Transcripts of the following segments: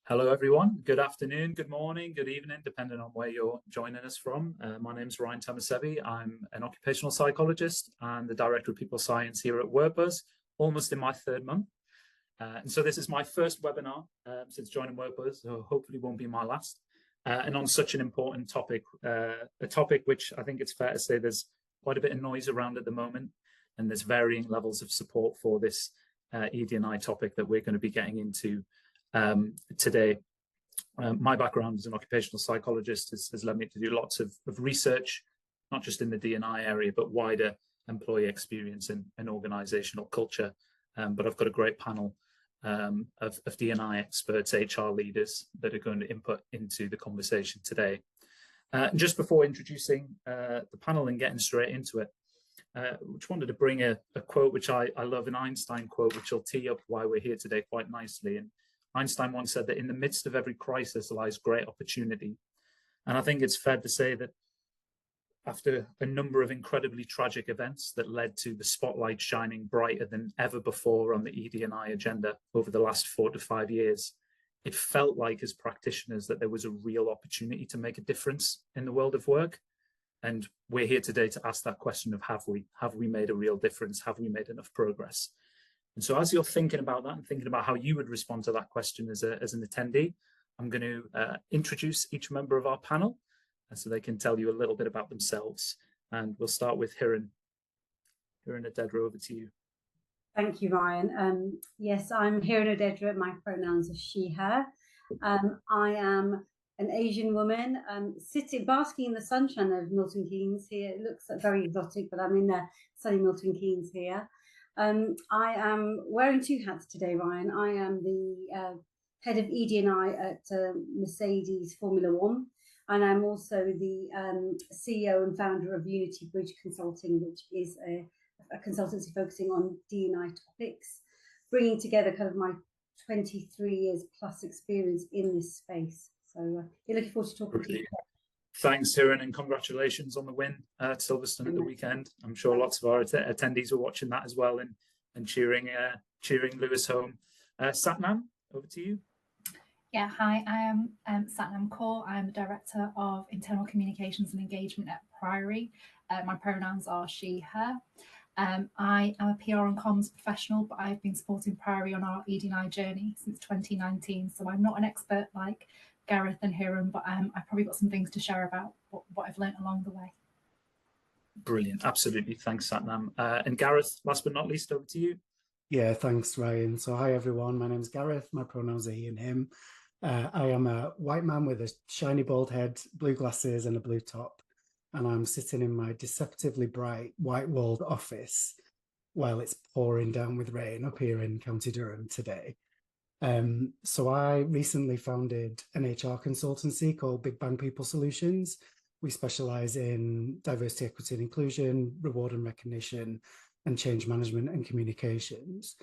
Hello, everyone. Good afternoon, good morning, good evening, depending on where you're joining us from. My name is Ryan Tomasevi. I'm an occupational psychologist and the Director of People Science here at WorkBuzz, almost in my third month. And so this is my first webinar since joining WorkBuzz, so hopefully won't be my last. And on such an important topic, a topic which I think it's fair to say there's quite a bit of noise around at the moment, and there's varying levels of support for this ED&I topic that we're going to be getting into today. My background as an occupational psychologist has led me to do lots of research, not just in the D&I area, but wider employee experience and organizational culture. But I've got a great panel of D&I experts, HR leaders that are going to input into the conversation today. Just before introducing the panel and getting straight into it, just wanted to bring a quote which I love, an Einstein quote, which will tee up why we're here today quite nicely. And Einstein once said that in the midst of every crisis lies great opportunity. And I think it's fair to say that after a number of incredibly tragic events that led to the spotlight shining brighter than ever before on the ED&I agenda over the last 4 to 5 years, it felt like as practitioners that there was a real opportunity to make a difference in the world of work. And we're here today to ask that question of have we made a real difference? Have we made enough progress? And so as you're thinking about that and thinking about how you would respond to that question as an attendee, I'm going to introduce each member of our panel so they can tell you a little bit about themselves. And we'll start with Hiran. Hiran Adedra, over to you. Thank you, Ryan. Yes, I'm Hiran Adedra. My pronouns are she, her. I am an Asian woman sitting, basking in the sunshine of Milton Keynes here. It looks very exotic, but I'm in sunny Milton Keynes here. I am wearing 2 hats today, Ryan. I am the head of ED&I at Mercedes Formula One, and I'm also the CEO and founder of Unity Bridge Consulting, which is a consultancy focusing on D&I topics, bringing together kind of my 23 years plus experience in this space. So you're looking forward to talking to you. Thanks, Hiran, and congratulations on the win at Silverstone at the weekend. I'm sure lots of our attendees were watching that as well and cheering Lewis home. Satnam, over to you. Yeah, hi, I am Satnam Kaur. I'm the Director of Internal Communications and Engagement at Priory. My pronouns are she, her. I am a PR and comms professional, but I've been supporting Priory on our ED&I journey since 2019, so I'm not an expert like Gareth and Hiram, but I've probably got some things to share about what I've learned along the way. Brilliant, absolutely. Thanks, Satnam. And Gareth, last but not least, over to you. Yeah, thanks, Ryan. So hi, everyone. My name's Gareth. My pronouns are he and him. I am a white man with a shiny bald head, blue glasses and a blue top. And I'm sitting in my deceptively bright white-walled office while it's pouring down with rain up here in County Durham today. So I recently founded an HR consultancy called Big Bang People Solutions. We specialize in diversity, equity and inclusion, reward and recognition, and change management and communications.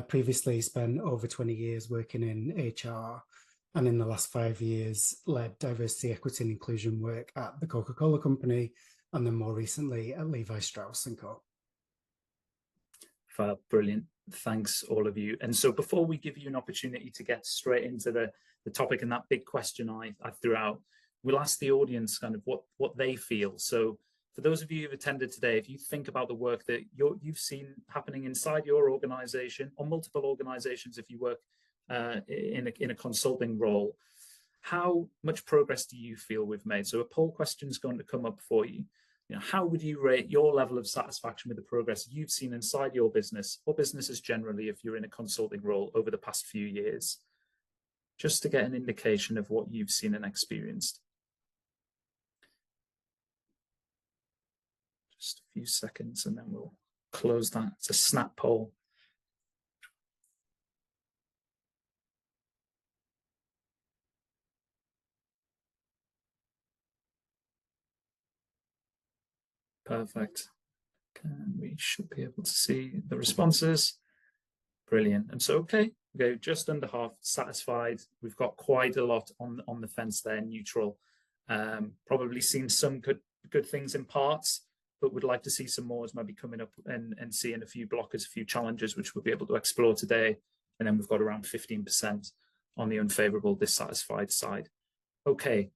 Previously spent over 20 years working in HR, and in the last 5 years led diversity, equity and inclusion work at the Coca-Cola Company, and then more recently at Levi Strauss Co. Brilliant. Thanks, all of you. And so before we give you an opportunity to get straight into the topic and that big question I threw out, we'll ask the audience kind of what they feel. So for those of you who've attended today, if you think about the work that you've seen happening inside your organization or multiple organizations, if you work in a consulting role, how much progress do you feel we've made? So a poll question is going to come up for you. How would you rate your level of satisfaction with the progress you've seen inside your business or businesses generally if you're in a consulting role over the past few years? Just to get an indication of what you've seen and experienced. Just a few seconds and then we'll close that. It's a snap poll. Perfect. And we should be able to see the responses. Brilliant. And so, okay, we go just under half satisfied. We've got quite a lot on the fence there, neutral. Probably seen some good things in parts, but would like to see some more as maybe coming up and seeing a few blockers, a few challenges, which we'll be able to explore today. And then we've got around 15% on the unfavorable, dissatisfied side. Okay,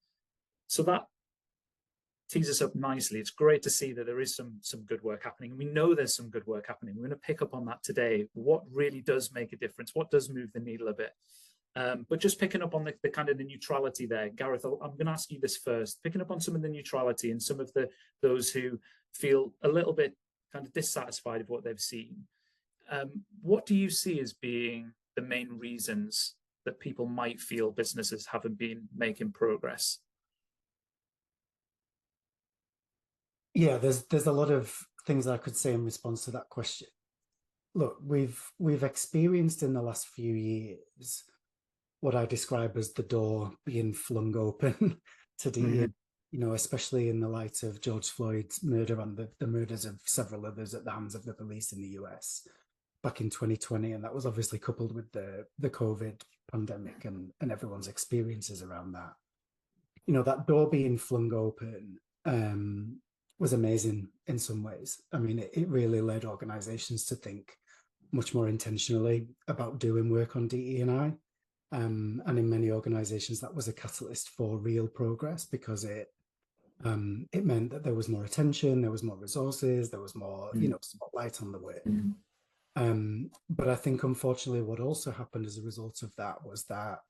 so that tees us up nicely. It's great to see that there is some good work happening. And we know there's some good work happening. We're going to pick up on that today. What really does make a difference? What does move the needle a bit? But just picking up on the kind of the neutrality there, Gareth, I'm going to ask you this first. Picking up on some of the neutrality and some of those who feel a little bit kind of dissatisfied with what they've seen. What do you see as being the main reasons that people might feel businesses haven't been making progress? Yeah, there's a lot of things I could say in response to that question. Look, we've experienced in the last few years what I describe as the door being flung open to DEI, you know, especially in the light of George Floyd's murder and the murders of several others at the hands of the police in the US back in 2020. And that was obviously coupled with the COVID pandemic and everyone's experiences around that. You know, that door being flung open was amazing in some ways. I mean, it really led organizations to think much more intentionally about doing work on DE&I. And in many organizations, that was a catalyst for real progress because it meant that there was more attention, there was more resources, there was more, you know, spotlight on the work. But I think, unfortunately, what also happened as a result of that was that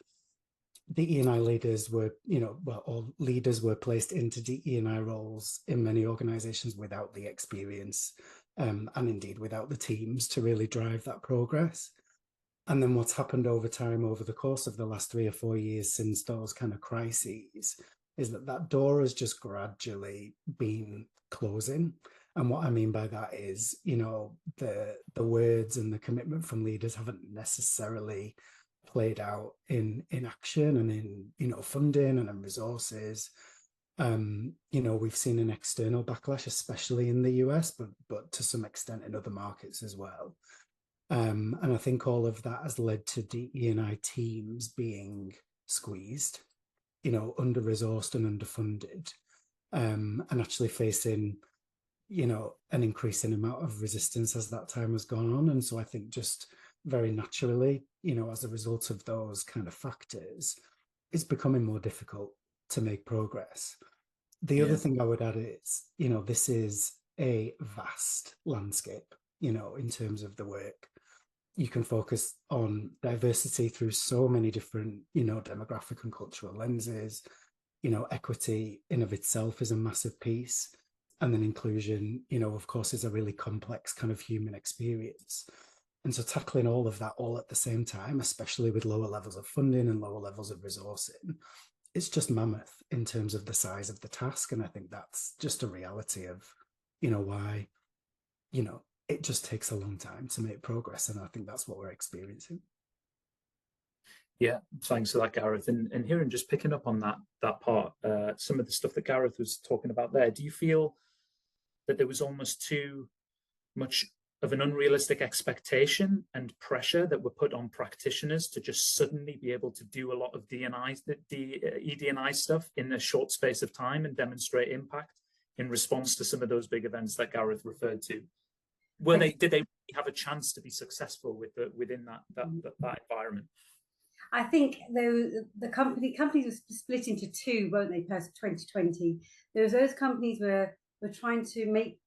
DE&I leaders were, you know, well, all leaders were placed into DE&I roles in many organizations without the experience and indeed without the teams to really drive that progress. And then what's happened over time, over the course of the last 3 or 4 years since those kind of crises, is that door has just gradually been closing. And what I mean by that is, you know, the words and the commitment from leaders haven't necessarily played out in action and in, you know, funding and in resources. You know, we've seen an external backlash, especially in the US, but to some extent in other markets as well. And I think all of that has led to DE&I teams being squeezed, you know, under-resourced and underfunded, and actually facing, you know, an increasing amount of resistance as that time has gone on. And so I think just very naturally, you know, as a result of those kind of factors, it's becoming more difficult to make progress. The other thing I would add is, you know, this is a vast landscape, you know, in terms of the work. You can focus on diversity through so many different, you know, demographic and cultural lenses. You know, equity in of itself is a massive piece. And then inclusion, you know, of course, is a really complex kind of human experience. And so tackling all of that all at the same time, especially with lower levels of funding and lower levels of resourcing, it's just mammoth in terms of the size of the task. And I think that's just a reality of, you know, why, you know, it just takes a long time to make progress. And I think that's what we're experiencing. Yeah, thanks for that, Gareth. And here, and just picking up on that part, some of the stuff that Gareth was talking about there, do you feel that there was almost too much of an unrealistic expectation and pressure that were put on practitioners to just suddenly be able to do a lot of ED&I stuff in a short space of time and demonstrate impact in response to some of those big events that Gareth referred to? Did they have a chance to be successful within that environment? I think the companies were split into two, weren't they, post 2020? There was those companies where we're trying to make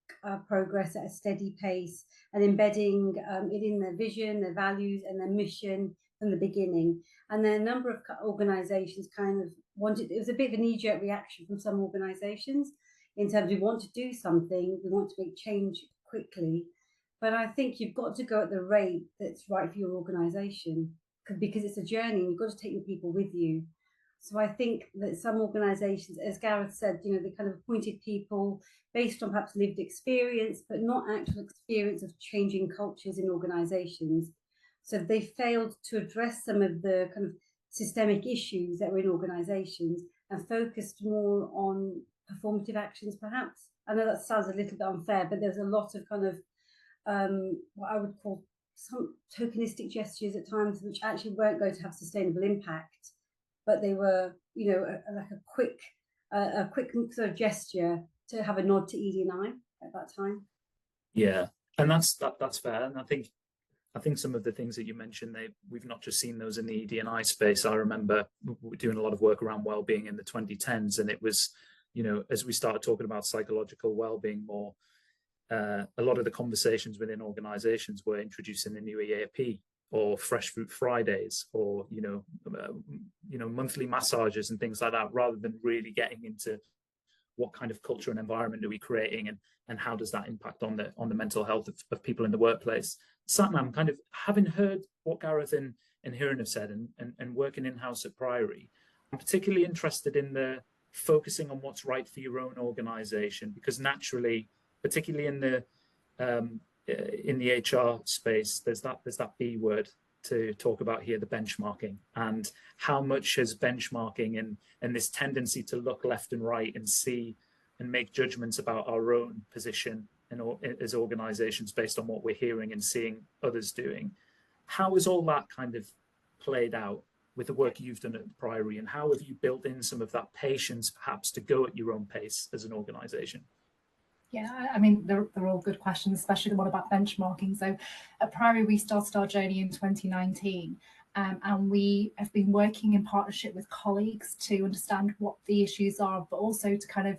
progress at a steady pace and embedding it in their vision, their values, and their mission from the beginning. And then a number of organizations kind of wanted, it was a bit of a knee-jerk reaction from some organizations in terms of we want to do something, we want to make change quickly. But I think you've got to go at the rate that's right for your organization because it's a journey and you've got to take the people with you. So I think that some organizations, as Gareth said, you know, they kind of appointed people based on perhaps lived experience, but not actual experience of changing cultures in organizations. So they failed to address some of the kind of systemic issues that were in organizations and focused more on performative actions, perhaps. I know that sounds a little bit unfair, but there's a lot of kind of what I would call some tokenistic gestures at times, which actually weren't going to have sustainable impact, but they were, you know, like a quick sort of gesture to have a nod to ED&I at that time. Yeah, and that's fair. And I think I think some of the things that you mentioned, we've not just seen those in the ED&I space. I remember doing a lot of work around well-being in the 2010s, and it was, you know, as we started talking about psychological well-being more, a lot of the conversations within organizations were introducing the new EAP or Fresh Fruit Fridays, or you know, monthly massages and things like that, rather than really getting into what kind of culture and environment are we creating, and how does that impact on the mental health of people in the workplace. Satnam, kind of having heard what Gareth and Hiran have said, and working in-house at Priory, I'm particularly interested in the focusing on what's right for your own organization, because naturally, particularly in the HR space, there's that B word to talk about here, the benchmarking, and how much has benchmarking and this tendency to look left and right and see and make judgments about our own position as organizations based on what we're hearing and seeing others doing. How has all that kind of played out with the work you've done at Priory, and how have you built in some of that patience perhaps to go at your own pace as an organization? Yeah, I mean, they're all good questions, especially the one about benchmarking. So at Priory, we started our journey in 2019, and we have been working in partnership with colleagues to understand what the issues are, but also to kind of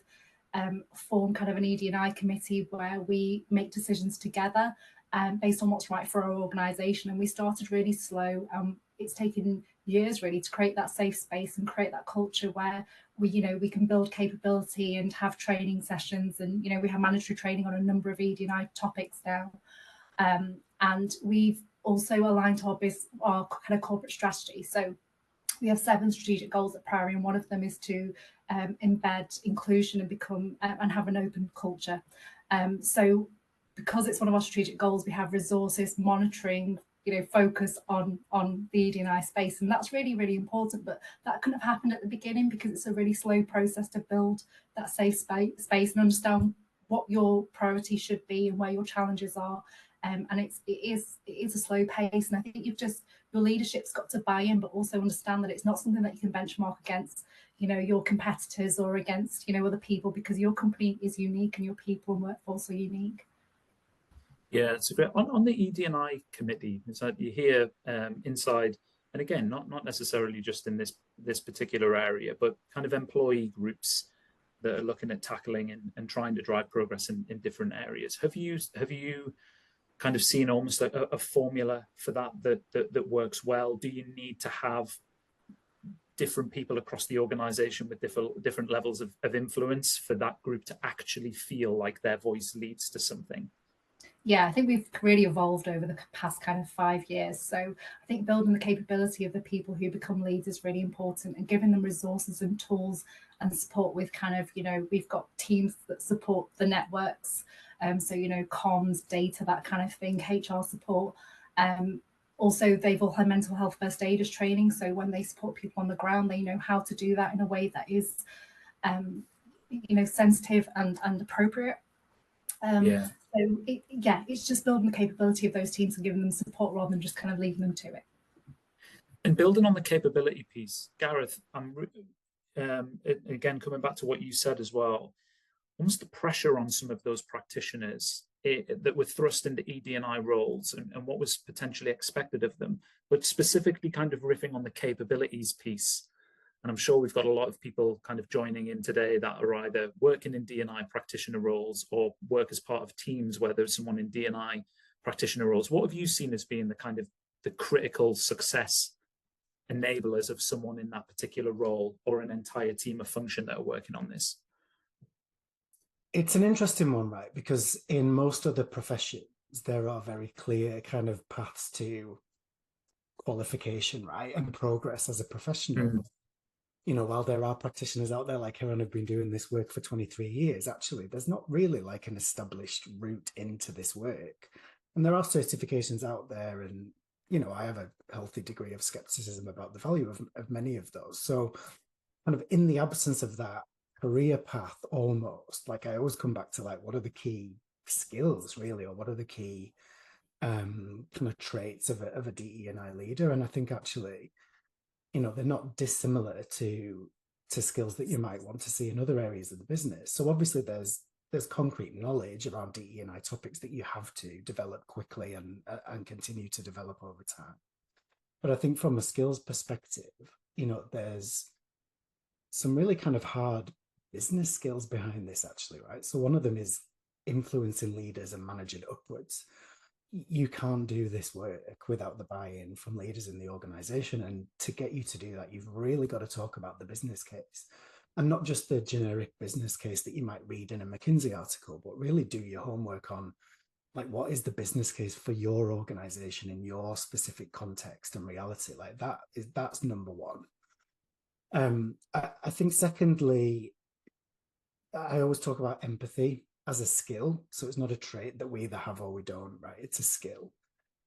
form kind of an ED&I committee where we make decisions together based on what's right for our organisation. And we started really slow. It's taken years really to create that safe space and create that culture where we can build capability and have training sessions, and we have mandatory training on a number of ED&I topics now, and we've also aligned to our kind of corporate strategy. So we have 7 strategic goals at Priory, and one of them is to embed inclusion and become and have an open culture. So because it's one of our strategic goals, we have resources, monitoring, focus on the ED&I space, and that's really, really important. But that couldn't have happened at the beginning because it's a really slow process to build that safe space and understand what your priority should be and where your challenges are. And it is a slow pace, and I think your leadership's got to buy in, but also understand that it's not something that you can benchmark against your competitors or against other people, because your company is unique and your people and workforce are unique. Yeah, it's great. On the ED&I committee, it's like you hear inside, and again, not necessarily just in this particular area, but kind of employee groups that are looking at tackling and trying to drive progress in different areas. Have you kind of seen almost a formula for that works well? Do you need to have different people across the organization with different levels of influence for that group to actually feel like their voice leads to something? Yeah, I think we've really evolved over the past kind of 5 years. So I think building the capability of the people who become leads is really important, and giving them resources and tools and support with kind of, we've got teams that support the networks. So, comms, data, that kind of thing, HR support. Also, they've all had mental health first aiders training. So when they support people on the ground, they know how to do that in a way that is, sensitive and appropriate. Yeah. So it's just building the capability of those teams and giving them support rather than just kind of leaving them to it. And building on the capability piece, Gareth, again, coming back to what you said as well, almost the pressure on some of those practitioners that were thrust into ED&I roles and what was potentially expected of them, but specifically kind of riffing on the capabilities piece. And I'm sure we've got a lot of people kind of joining in today that are either working in D&I practitioner roles or work as part of teams where there's someone in D&I practitioner roles. What have you seen as being the kind of the critical success enablers of someone in that particular role, or an entire team of function that are working on this? It's an interesting one, right? Because in most other professions, there are very clear kind of paths to qualification, right? And progress as a professional. While there are practitioners out there like Hiran have been doing this work for 23 years, actually, there's not really like an established route into this work. And there are certifications out there, and, I have a healthy degree of skepticism about the value of many of those. So kind of in the absence of that career path, almost, like I always come back to like, what are the key skills really, or what are the key kind of traits of a DE&I leader? And I think actually, they're not dissimilar to skills that you might want to see in other areas of the business. So obviously there's there's concrete knowledge around DE&I topics that you have to develop quickly and continue to develop over time. But I think from a skills perspective, there's some really kind of hard business skills behind this, actually, right? So one of them is influencing leaders and managing upwards. You can't do this work without the buy-in from leaders in the organization. And to get you to do that, you've really got to talk about the business case, and not just the generic business case that you might read in a McKinsey article, but really do your homework on, like, what is the business case for your organization in your specific context and reality? Like, that's number one. I think secondly, I always talk about empathy as a skill. So it's not a trait that we either have or we don't, right? It's a skill.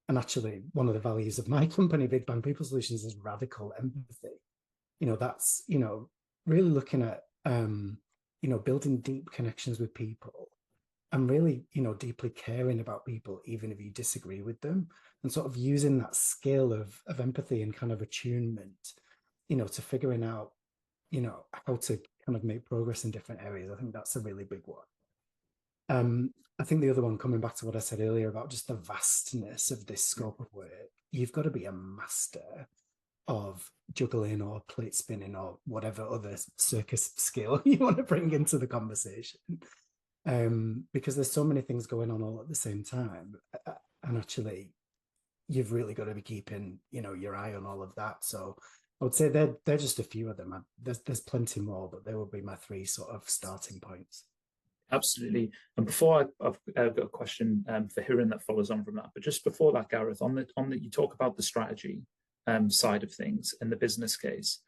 And actually, one of the values of my company, Big Bang People Solutions, is radical empathy. That's, really looking at, building deep connections with people and really, deeply caring about people, even if you disagree with them, and sort of using that skill of empathy and kind of attunement, to figuring out, how to kind of make progress in different areas. I think that's a really big one. I think the other one, coming back to what I said earlier about just the vastness of this scope of work, you've got to be a master of juggling or plate spinning or whatever other circus skill you want to bring into the conversation. Because there's so many things going on all at the same time. And actually, you've really got to be keeping, your eye on all of that. So I would say they're just a few of them. There's plenty more, but they would be my three sort of starting points. Absolutely. And before I've got a question for Hiren that follows on from that, but just before that, Gareth, on the you talk about the strategy side of things and the business case.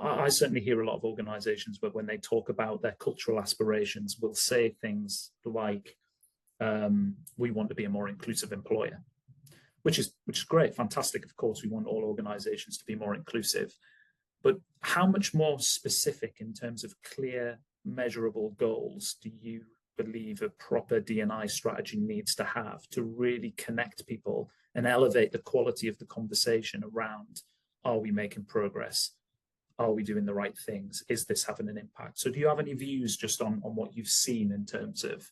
I certainly hear a lot of organizations where when they talk about their cultural aspirations, will say things like, we want to be a more inclusive employer, which is great, fantastic. Of course, we want all organizations to be more inclusive, but how much more specific in terms of clear, measurable goals do you believe a proper D&I strategy needs to have to really connect people and elevate the quality of the conversation around, are we making progress? Are we doing the right things? Is this having an impact? So do you have any views just on what you've seen in terms of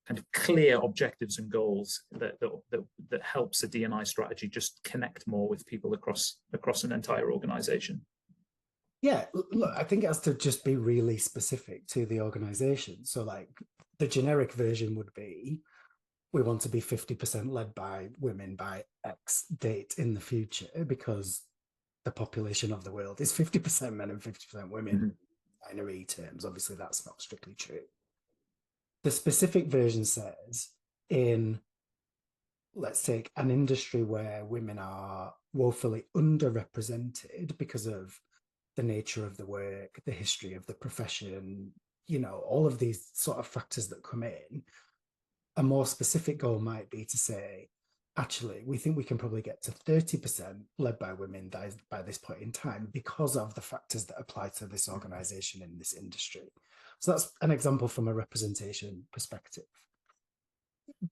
kind of clear objectives and goals that helps a D&I strategy just connect more with people across an entire organization? Yeah, look, I think it has to just be really specific to the organization. So like the generic version would be, we want to be 50% led by women by X date in the future, because the population of the world is 50% men and 50% women. Mm-hmm. Binary terms, obviously that's not strictly true. The specific version says, in, let's take an industry where women are woefully underrepresented because of the nature of the work, the history of the profession, all of these sort of factors that come in. A more specific goal might be to say, actually, we think we can probably get to 30% led by women by this point in time because of the factors that apply to this organization in this industry. So that's an example from a representation perspective.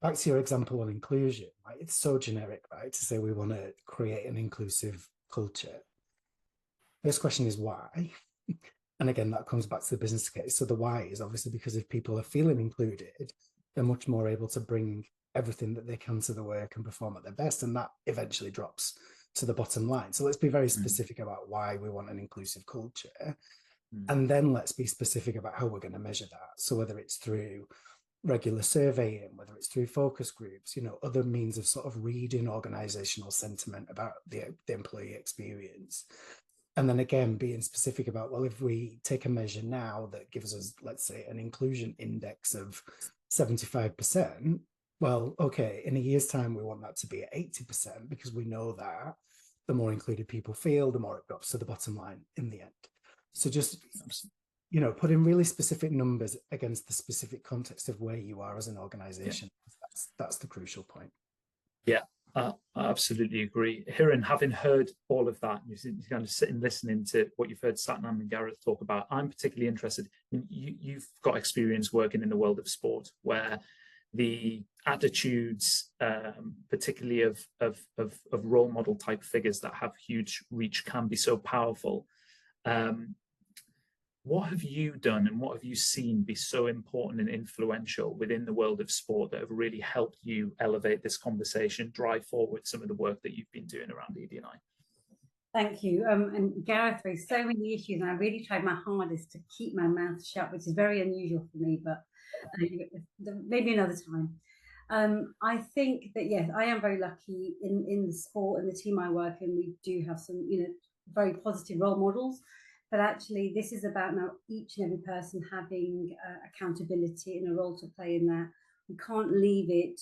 Back to your example on inclusion, right? It's so generic, right? To say we want to create an inclusive culture. First question is why? And again, that comes back to the business case. So the why is obviously because if people are feeling included, they're much more able to bring everything that they can to the work and perform at their best. And that eventually drops to the bottom line. So let's be very specific about why we want an inclusive culture. And then let's be specific about how we're going to measure that. So whether it's through regular surveying, whether it's through focus groups, other means of sort of reading organizational sentiment about the employee experience. And then again, being specific about, well, if we take a measure now that gives us, let's say, an inclusion index of 75%, well, okay, in a year's time, we want that to be at 80% because we know that the more included people feel, the more it drops to the bottom line in the end. So just, putting really specific numbers against the specific context of where you are as an organization, that's the crucial point. Yeah. I absolutely agree. Hiren, having heard all of that, you're kind of sitting listening to what you've heard Satnam and Gareth talk about, I'm particularly interested in, you've got experience working in the world of sport where the attitudes, particularly of role model type figures that have huge reach, can be so powerful. what have you done and what have you seen be so important and influential within the world of sport that have really helped you elevate this conversation, drive forward some of the work that you've been doing around ED&I? Thank you. And Gareth raised so many issues, and I really tried my hardest to keep my mouth shut, which is very unusual for me, but maybe another time. I think that, yes, I am very lucky in the sport and the team I work in. We do have some, very positive role models, but actually this is about now each and every person having accountability and a role to play in that. We can't leave it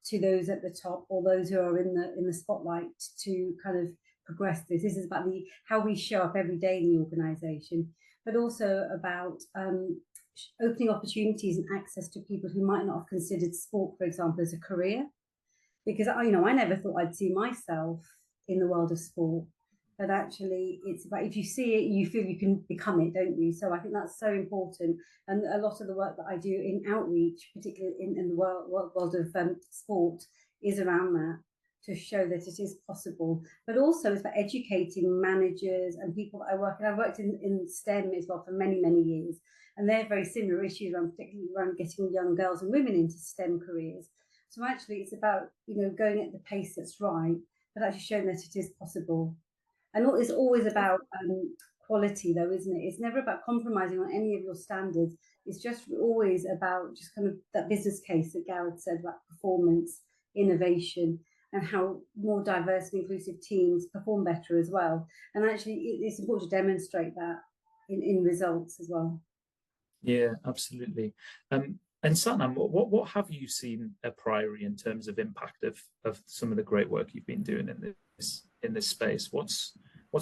to those at the top or those who are in the spotlight to kind of progress this. This is about how we show up every day in the organisation, but also about opening opportunities and access to people who might not have considered sport, for example, as a career. Because I never thought I'd see myself in the world of sport, but actually it's about, if you see it, you feel you can become it, don't you? So I think that's so important, and a lot of the work that I do in outreach, particularly in the world of sport, is around that, to show that it is possible, but also it's about educating managers and people that I work in. I've worked in STEM as well for many, many years, and they're very similar issues, particularly around getting young girls and women into STEM careers. So actually it's about, going at the pace that's right, but actually showing that it is possible. And it's always about quality, though, isn't it? It's never about compromising on any of your standards. It's just always about just kind of that business case that Gareth said about performance, innovation, and how more diverse and inclusive teams perform better as well. And actually, it's important to demonstrate that in results as well. Yeah, absolutely. And Satnam, what have you seen at Priory in terms of impact of some of the great work you've been doing in this space? What's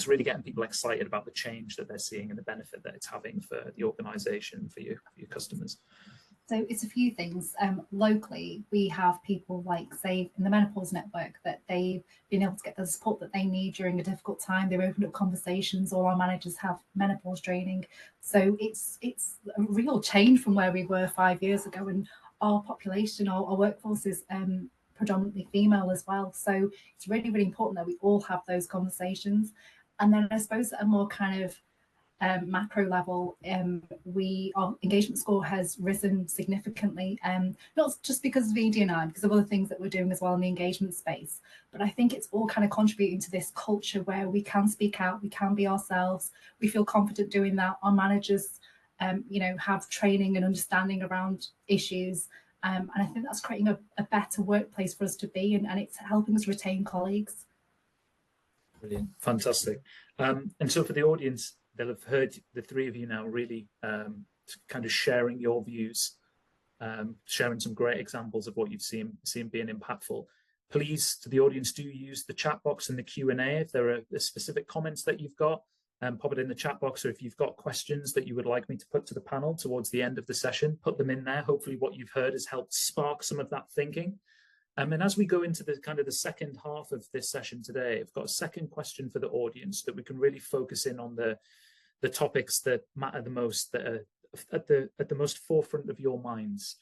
really getting people excited about the change that they're seeing and the benefit that it's having for the organisation, for your customers? So it's a few things. Locally, we have people like, say, in the menopause network, that they've been able to get the support that they need during a difficult time. They've opened up conversations. All our managers have menopause training. So it's a real change from where we were 5 years ago. And our population, our workforce is predominantly female as well. So it's really, really important that we all have those conversations. And then I suppose at a more kind of macro level, our engagement score has risen significantly, not just because of ED&I, because of other things that we're doing as well in the engagement space, but I think it's all kind of contributing to this culture where we can speak out, we can be ourselves, we feel confident doing that. Our managers, have training and understanding around issues, and I think that's creating a better workplace for us to be, and it's helping us retain colleagues. Brilliant, fantastic. And so for the audience, they'll have heard the three of you now really kind of sharing your views, sharing some great examples of what you've seen being impactful. Please, to the audience, do use the chat box and the Q&A. If there are specific comments that you've got, pop it in the chat box, or if you've got questions that you would like me to put to the panel towards the end of the session, put them in there. Hopefully what you've heard has helped spark some of that thinking. And as we go into the kind of the second half of this session today, I've got a second question for the audience that we can really focus in on the topics that matter the most, that are at the most forefront of your minds.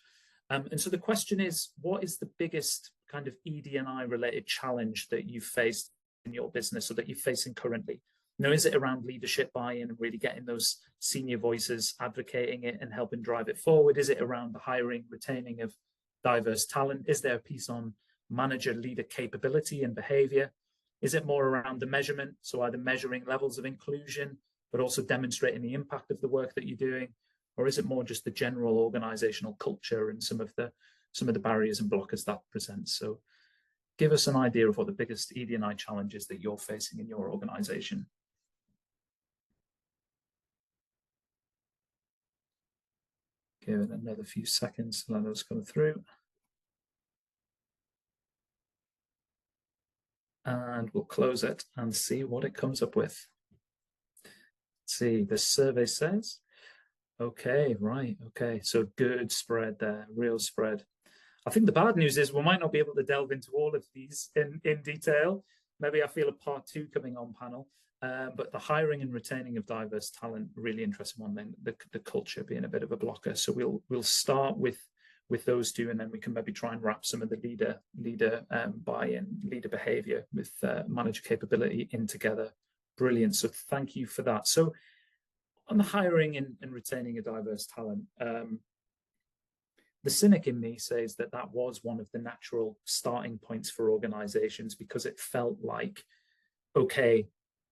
And so the question is, what is the biggest kind of ED&I related challenge that you've faced in your business, or that you're facing currently? Is it around leadership buy-in and really getting those senior voices advocating it and helping drive it forward? Is it around the hiring, retaining of diverse talent? Is there a piece on manager leader capability and behavior? Is it more around the measurement, so either measuring levels of inclusion but also demonstrating the impact of the work that you're doing? Or is it more just the general organizational culture and some of the barriers and blockers that presents? So give us an idea of what the biggest ED&I challenge is that you're facing in your organization. Give it another few seconds to let those go through. And we'll close it and see what it comes up with. Let's see, the survey says, okay, right, okay, so good spread there, real spread. I think the bad news is we might not be able to delve into all of these in detail. Maybe I feel a part 2 coming on panel, but the hiring and retaining of diverse talent, really interesting one. Then the culture being a bit of a blocker. So we'll start with those two, and then we can maybe try and wrap some of the leader buy-in, leader behavior with manager capability in together. Brilliant. So thank you for that. So on the hiring and retaining a diverse talent, the cynic in me says that that was one of the natural starting points for organizations, because it felt like, okay,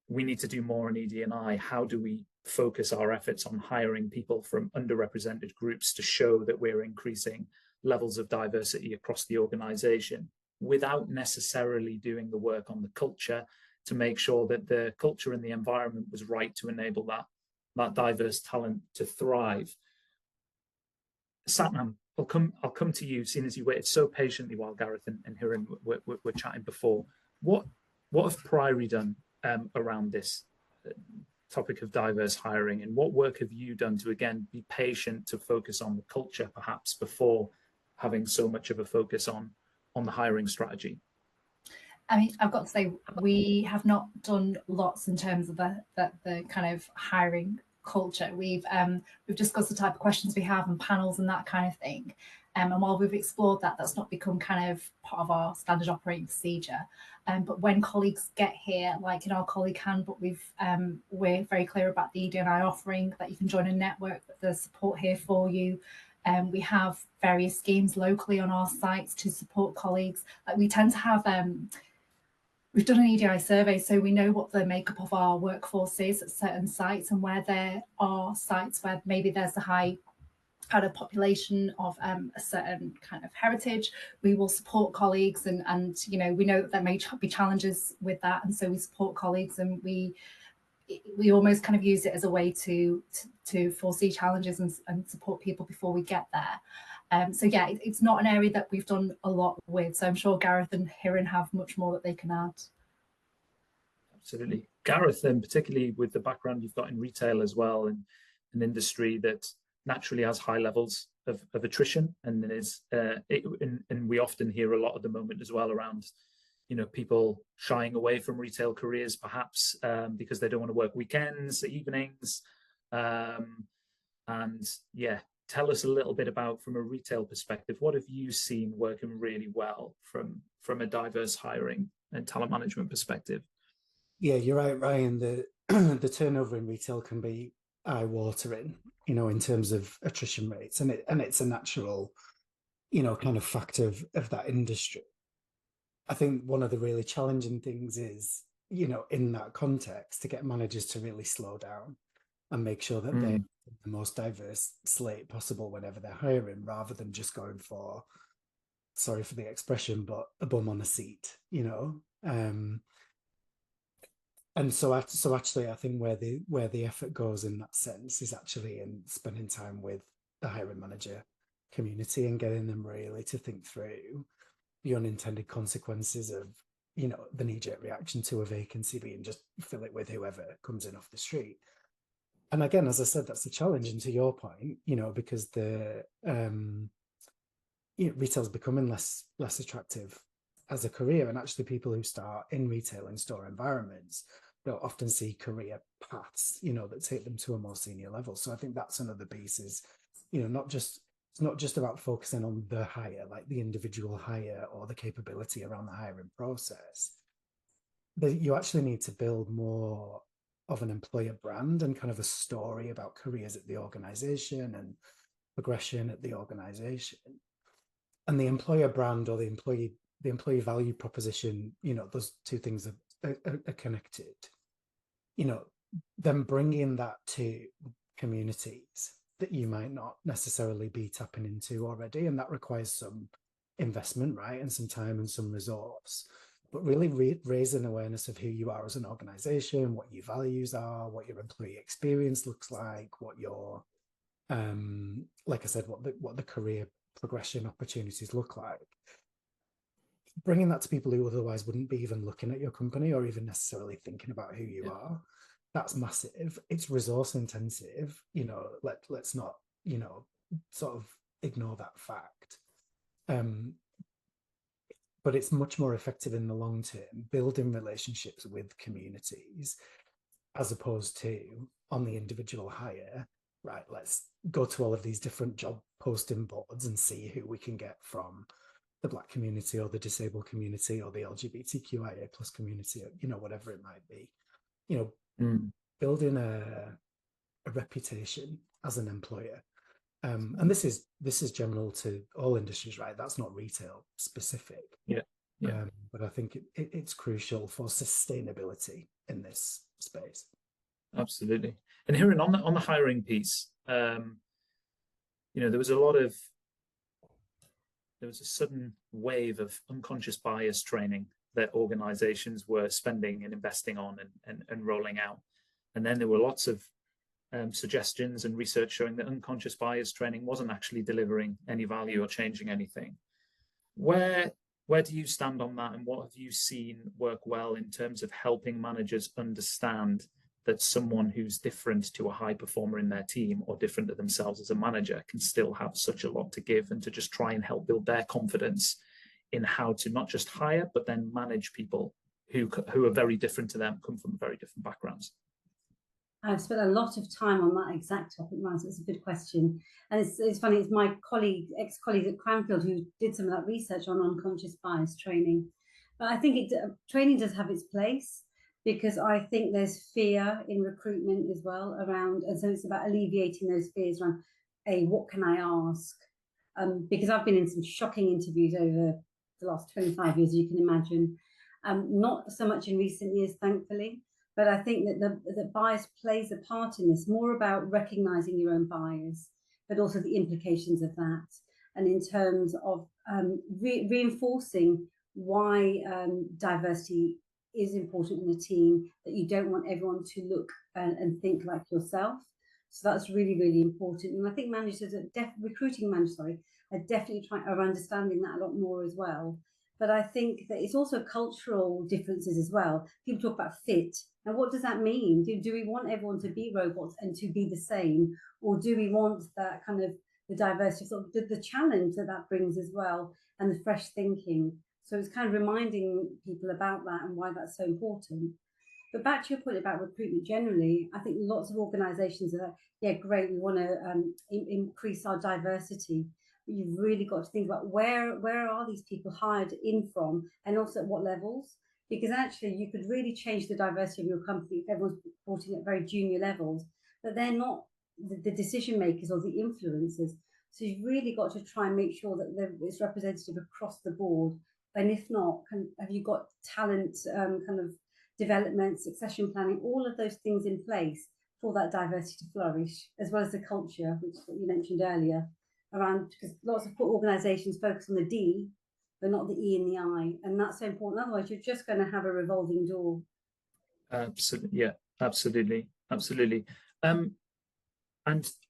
we need to do more in ED&I. How do we focus our efforts on hiring people from underrepresented groups to show that we're increasing levels of diversity across the organization, without necessarily doing the work on the culture to make sure that the culture and the environment was right to enable that diverse talent to thrive. Satnam, I'll come to you, seeing as you waited so patiently while Gareth and Hiren were chatting before. What have Priory done around this topic of diverse hiring, and what work have you done to, again, be patient, to focus on the culture perhaps before having so much of a focus on the hiring strategy? I mean, I've got to say, we have not done lots in terms of the kind of hiring culture. We've discussed the type of questions we have and panels and that kind of thing. And while we've explored that, that's not become kind of part of our standard operating procedure. But when colleagues get here, like in our colleague handbook, we're very clear about the ED&I offering, that you can join a network, that there's support here for you. We have various schemes locally on our sites to support colleagues. Like, we tend to have we've done an EDI survey, so we know what the makeup of our workforce is at certain sites, and where there are sites where maybe there's a high kind of population of a certain kind of heritage, we will support colleagues, and you know, we know that there may be challenges with that, and so we support colleagues, and we almost kind of use it as a way to foresee challenges and support people before we get there. So yeah, it's not an area that we've done a lot with. So I'm sure Gareth and Hiren have much more that they can add. Absolutely. Gareth, then, particularly with the background you've got in retail as well, and an industry that naturally has high levels of attrition, and and we often hear a lot at the moment as well around, you know, people shying away from retail careers, perhaps because they don't want to work weekends, evenings, and yeah. Tell us a little bit about, from a retail perspective, what have you seen working really well from a diverse hiring and talent management perspective? Yeah, you're right, Ryan. The turnover in retail can be eye-watering, you know, in terms of attrition rates, and it's a natural, you know, kind of fact of that industry. I think one of the really challenging things is, you know, in that context, to get managers to really slow down and make sure that they're the most diverse slate possible whenever they're hiring, rather than just going for, sorry for the expression, but a bum on a seat, you know. And so actually, I think where the effort goes in that sense is actually in spending time with the hiring manager community and getting them really to think through the unintended consequences of, you know, the knee-jerk reaction to a vacancy being just fill it with whoever comes in off the street. And again, as I said, that's a challenge. And to your point, you know, because the retail's becoming less attractive as a career, and actually people who start in retail in store environments don't often see career paths, you know, that take them to a more senior level. So I think that's another piece is, you know, it's not just about focusing on the hire, like the individual hire or the capability around the hiring process, but you actually need to build more of an employer brand and kind of a story about careers at the organization and progression at the organization. And the employer brand or the employee value proposition, you know, those two things are connected. You know, then bringing that to communities that you might not necessarily be tapping into already, and that requires some investment, right, and some time and some resource. But really raising awareness of who you are as an organization, what your values are, what your employee experience looks like, what your, like I said, what the career progression opportunities look like. Bringing that to people who otherwise wouldn't be even looking at your company or even necessarily thinking about who you are, that's massive. It's resource intensive. You know, let's not, you know, sort of ignore that fact. But it's much more effective in the long term, building relationships with communities, as opposed to on the individual hire, right? Let's go to all of these different job posting boards and see who we can get from the Black community or the disabled community or the LGBTQIA plus community, or, you know, whatever it might be. You know, building a reputation as an employer. And this is general to all industries, right? That's not retail specific. Yeah. But I think it's crucial for sustainability in this space. Absolutely. And hearing on the hiring piece, there was a sudden wave of unconscious bias training that organizations were spending and investing on and rolling out. And then there were lots of suggestions and research showing that unconscious bias training wasn't actually delivering any value or changing anything. Where do you stand on that, and what have you seen work well in terms of helping managers understand that someone who's different to a high performer in their team or different to themselves as a manager can still have such a lot to give, and to just try and help build their confidence in how to not just hire, but then manage people who are very different to them, come from very different backgrounds? I've spent a lot of time on that exact topic, Ryan, so it's a good question. And it's funny, it's my ex-colleague at Cranfield who did some of that research on unconscious bias training. But I think training does have its place, because I think there's fear in recruitment as well around, and so it's about alleviating those fears around, what can I ask? Because I've been in some shocking interviews over the last 25 years, you can imagine. Not so much in recent years, thankfully, but I think that the bias plays a part in this, more about recognizing your own bias, but also the implications of that. And in terms of reinforcing why diversity is important in the team, that you don't want everyone to look and think like yourself. So that's really, really important. And I think recruiting managers are definitely understanding that a lot more as well. But I think that it's also cultural differences as well. People talk about fit. Now, what does that mean? Do we want everyone to be robots and to be the same? Or do we want that kind of the diversity, sort of the challenge that brings as well, and the fresh thinking? So it's kind of reminding people about that and why that's so important. But back to your point about recruitment generally, I think lots of organisations are, great, we want to increase our diversity. But you've really got to think about where are these people hired in from, and also at what levels? Because actually you could really change the diversity of your company if everyone's reporting at very junior levels, but they're not the decision makers or the influencers. So you've really got to try and make sure that it's representative across the board. And if not, have you got talent kind of development, succession planning, all of those things in place for that diversity to flourish, as well as the culture, which you mentioned earlier, around, because lots of organisations focus on the D, but not the E and the I, and that's so important. Otherwise, you're just going to have a revolving door. Absolutely, yeah, absolutely. And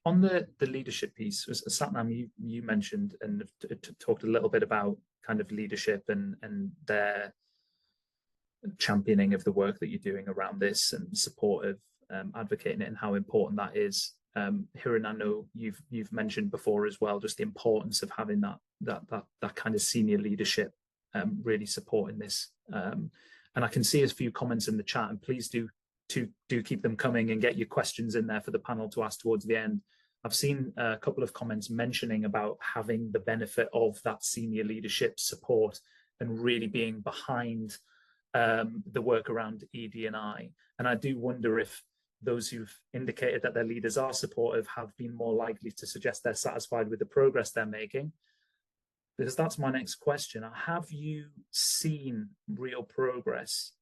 on the leadership piece, Satnam, you mentioned and talked a little bit about kind of leadership and their championing of the work that you're doing around this, and support of advocating it, and how important that is. Hiran, I know you've mentioned before as well, just the importance of having that kind of senior leadership really supporting this. And I can see a few comments in the chat, and please do keep them coming and get your questions in there for the panel to ask towards the end. I've seen a couple of comments mentioning about having the benefit of that senior leadership support and really being behind the work around ED&I. And I do wonder if those who've indicated that their leaders are supportive have been more likely to suggest they're satisfied with the progress they're making. Because that's my next question. Have you seen real progress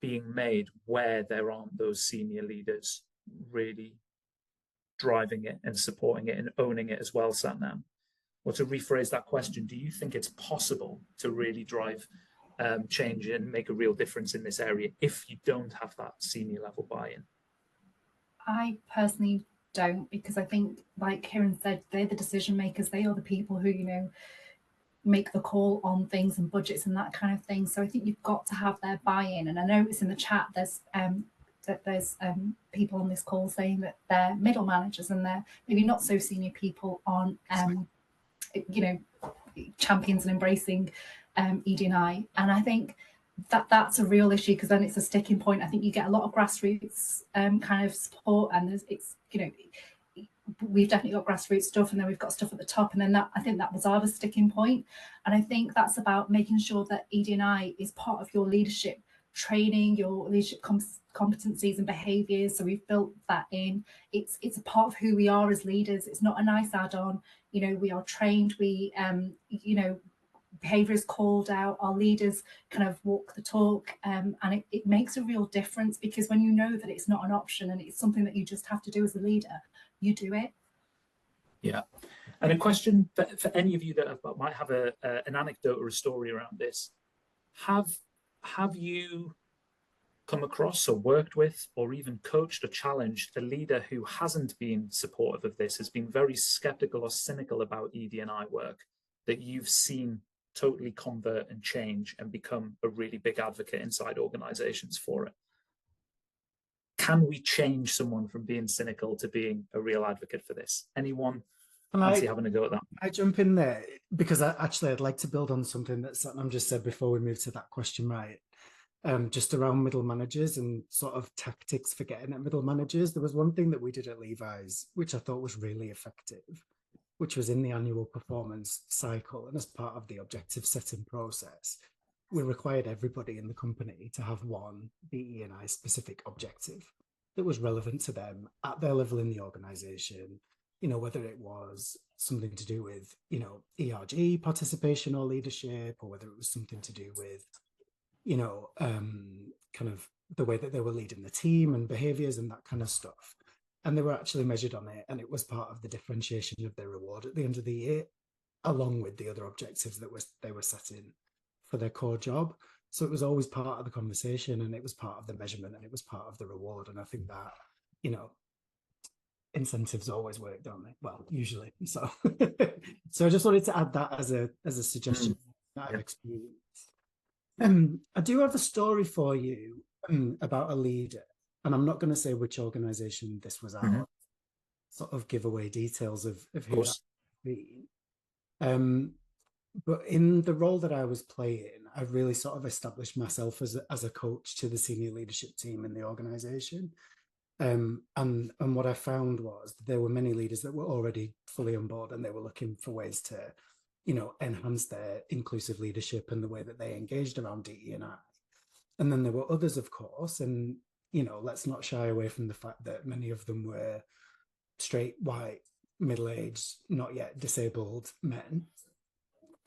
being made where there aren't those senior leaders really driving it and supporting it and owning it as well, Satnam? Or to rephrase that question, do you think it's possible to really drive change and make a real difference in this area if you don't have that senior level buy-in? I personally don't, because I think, like Hiran said, they're the decision makers. They are the people who, make the call on things and budgets and that kind of thing. So I think you've got to have their buy-in. And I know it's in the chat, there's people on this call saying that they're middle managers and they're maybe not so senior people on champions and embracing ED&I. And I think that's a real issue, because then it's a sticking point. I think you get a lot of grassroots kind of support, and we've definitely got grassroots stuff, and then we've got stuff at the top, and then I think that was our sticking point. And I think that's about making sure that ED&I is part of your leadership training, your leadership competencies and behaviours. So we've built that in. It's a part of who we are as leaders. It's not a nice add-on. You know, we are trained. We, you know, behaviour is called out. Our leaders kind of walk the talk, and it makes a real difference, because when you know that it's not an option and it's something that you just have to do as a leader, you do it. Yeah. And a question for any of you that might have an anecdote or a story around this. Have you come across or worked with or even coached or challenged a leader who hasn't been supportive of this, has been very skeptical or cynical about ED&I work, that you've seen totally convert and change and become a really big advocate inside organizations for it? Can we change someone from being cynical to being a real advocate for this? Anyone fancy having a go at that? I jump in there because I'd like to build on something that Satnam just said before we move to that question, right? Just around middle managers and sort of tactics for getting at middle managers. There was one thing that we did at Levi's, which I thought was really effective, which was in the annual performance cycle. And as part of the objective setting process, we required everybody in the company to have one DE&I specific objective that was relevant to them at their level in the organization. You know, whether it was something to do with, you know, ERG participation or leadership, or whether it was something to do with, you know, kind of the way that they were leading the team and behaviors and that kind of stuff. And they were actually measured on it, and it was part of the differentiation of their reward at the end of the year, along with the other objectives that they were setting for their core job. So it was always part of the conversation, and it was part of the measurement, and it was part of the reward. And I think that, you know, incentives always work, don't they? Well, usually. So so I just wanted to add that as a suggestion that I've experienced. I do have a story for you about a leader, and I'm not going to say which organization this was at, sort of give away details of who that's been. But in the role that I was playing, I really sort of established myself as a coach to the senior leadership team in the organization. And what I found was that there were many leaders that were already fully on board, and they were looking for ways to, you know, enhance their inclusive leadership and the way that they engaged around DE&I. And then there were others, of course, and, you know, let's not shy away from the fact that many of them were straight, white, middle-aged, not yet disabled men.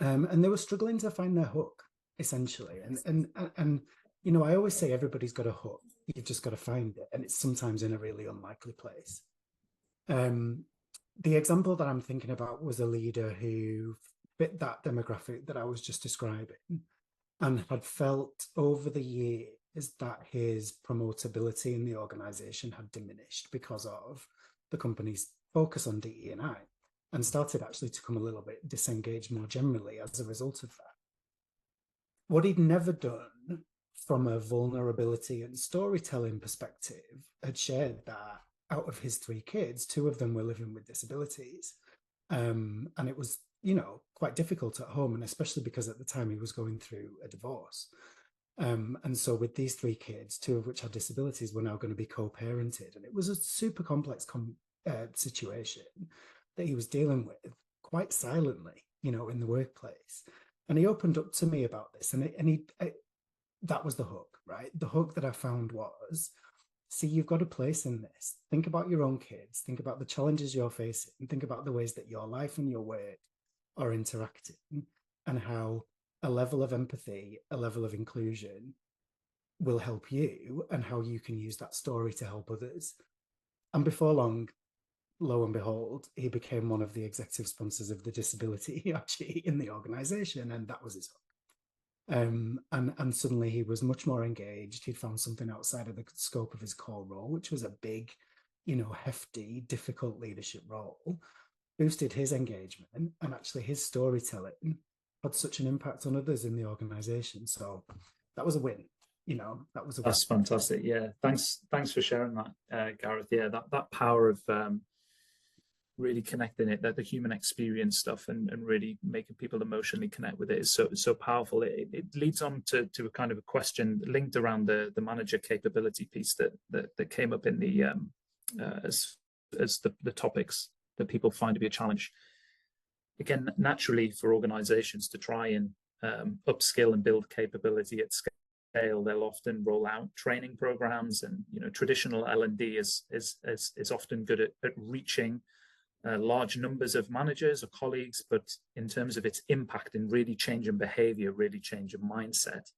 And they were struggling to find their hook, essentially. And you know, I always say everybody's got a hook. You've just got to find it. And it's sometimes in a really unlikely place. The example that I'm thinking about was a leader who fit that demographic that I was just describing, and had felt over the years that his promotability in the organization had diminished because of the company's focus on DE&I, and started actually to come a little bit disengaged more generally as a result of that. What he'd never done from a vulnerability and storytelling perspective had shared that out of his 3 kids, 2 of them were living with disabilities. And it was, you know, quite difficult at home, and especially because at the time he was going through a divorce. And so with these 3 kids, 2 of which had disabilities, were now going to be co-parented. And it was a super complex situation that he was dealing with quite silently, you know, in the workplace. And he opened up to me about this, and that was the hook, right? The hook that I found was, see, you've got a place in this. Think about your own kids. Think about the challenges you're facing. Think about the ways that your life and your work are interacting, and how a level of empathy, a level of inclusion will help you, and how you can use that story to help others. And before long, lo and behold, he became one of the executive sponsors of the disability ERG in the organization, and that was his hook. And suddenly he was much more engaged. He'd found something outside of the scope of his core role, which was a big, you know, hefty, difficult leadership role, boosted his engagement, and actually his storytelling had such an impact on others in the organization. So that was a win. You know, that was a win. That's fantastic. Yeah, thanks for sharing that, Gareth. Yeah, that power of really connecting it, that the human experience stuff, and really making people emotionally connect with it is so powerful. It leads on to a kind of a question linked around the manager capability piece that came up in the as the topics that people find to be a challenge. Again, naturally for organizations to try and upskill and build capability at scale scale, they'll often roll out training programs, and traditional L&D is often good at reaching large numbers of managers or colleagues, but in terms of its impact in really changing behavior, really changing mindset,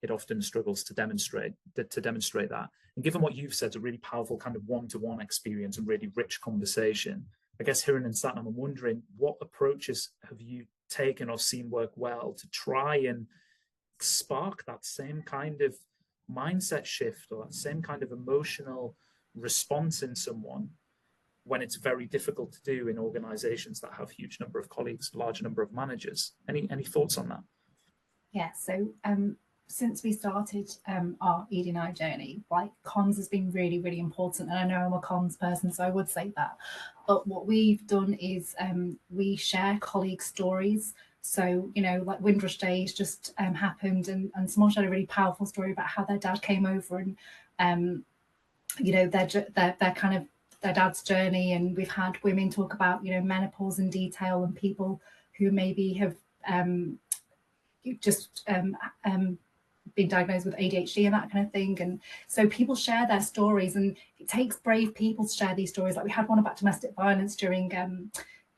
it often struggles to demonstrate that. And given what you've said, it's a really powerful kind of one-to-one experience and really rich conversation. I guess, Hiran and Satnam, I'm wondering, what approaches have you taken or seen work well to try and spark that same kind of mindset shift or that same kind of emotional response in someone when it's very difficult to do in organizations that have huge number of colleagues, large number of managers? Any thoughts on that? Yeah, so since we started our ED&I journey, like, comms has been really, really important. And I know I'm a comms person, so I would say that. But what we've done is we share colleague stories. So, like Windrush Days just happened, and someone shared a really powerful story about how their dad came over and, their kind of their dad's journey. And we've had women talk about, menopause in detail, and people who maybe have been diagnosed with ADHD and that kind of thing. And so people share their stories, and it takes brave people to share these stories. Like, we had one about domestic violence during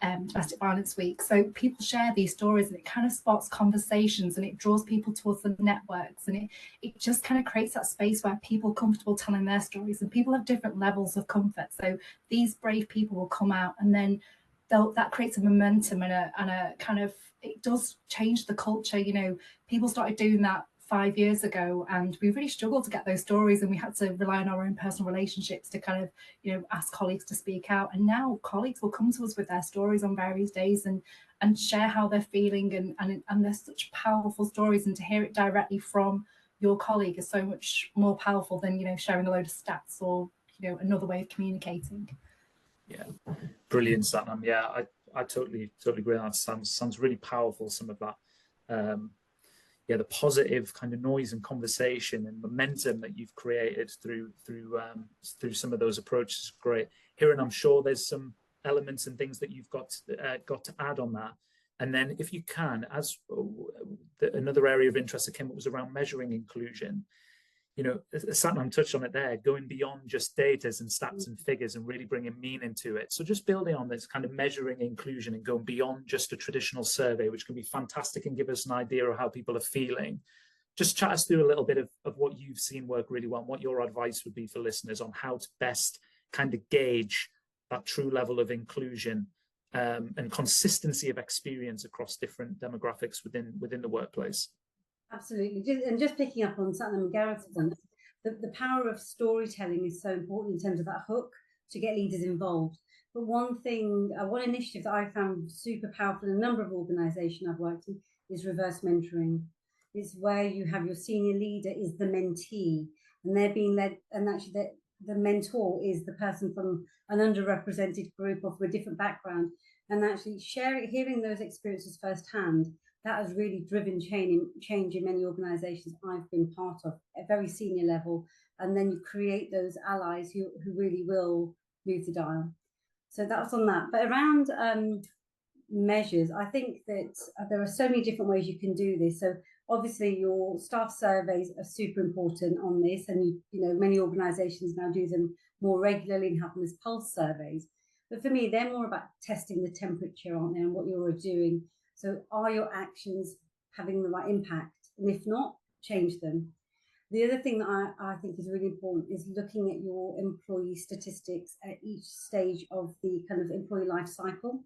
Domestic Violence Week. So people share these stories, and it kind of sparks conversations, and it draws people towards the networks, and it just kind of creates that space where people are comfortable telling their stories, and people have different levels of comfort. So these brave people will come out, and then that creates a momentum and a kind of, it does change the culture. People started doing that 5 years ago, and we really struggled to get those stories, and we had to rely on our own personal relationships to kind of, ask colleagues to speak out. And now colleagues will come to us with their stories on various days and share how they're feeling, and they're such powerful stories, and to hear it directly from your colleague is so much more powerful than, sharing a load of stats or, another way of communicating. Yeah, brilliant, Satnam. Yeah, I totally agree. That sounds really powerful. Some of that, the positive kind of noise and conversation and momentum that you've created through some of those approaches is great. Hiran, I'm sure there's some elements and things that you've got to add on that. And then, if you can, as another area of interest that came up was around measuring inclusion. Satnam touched on it there, going beyond just data and stats and figures and really bringing meaning to it. So just building on this kind of measuring inclusion and going beyond just a traditional survey, which can be fantastic and give us an idea of how people are feeling. Just chat us through a little bit of what you've seen work really well, and what your advice would be for listeners on how to best kind of gauge that true level of inclusion and consistency of experience across different demographics within the workplace. Absolutely. Just picking up on Satnam and Gareth's points, the power of storytelling is so important in terms of that hook to get leaders involved. But one initiative that I found super powerful in a number of organisations I've worked in is reverse mentoring. It's where you have your senior leader is the mentee, and they're being led, and actually the mentor is the person from an underrepresented group or from a different background, and actually hearing those experiences firsthand. That has really driven change in many organisations I've been part of at very senior level. And then you create those allies who really will move the dial. So that's on that. But around measures, I think that there are so many different ways you can do this. So obviously your staff surveys are super important on this. And many organisations now do them more regularly and have them as pulse surveys. But for me, they're more about testing the temperature, aren't they, and what you're doing. So are your actions having the right impact? And if not, change them. The other thing that I think is really important is looking at your employee statistics at each stage of the kind of employee life cycle.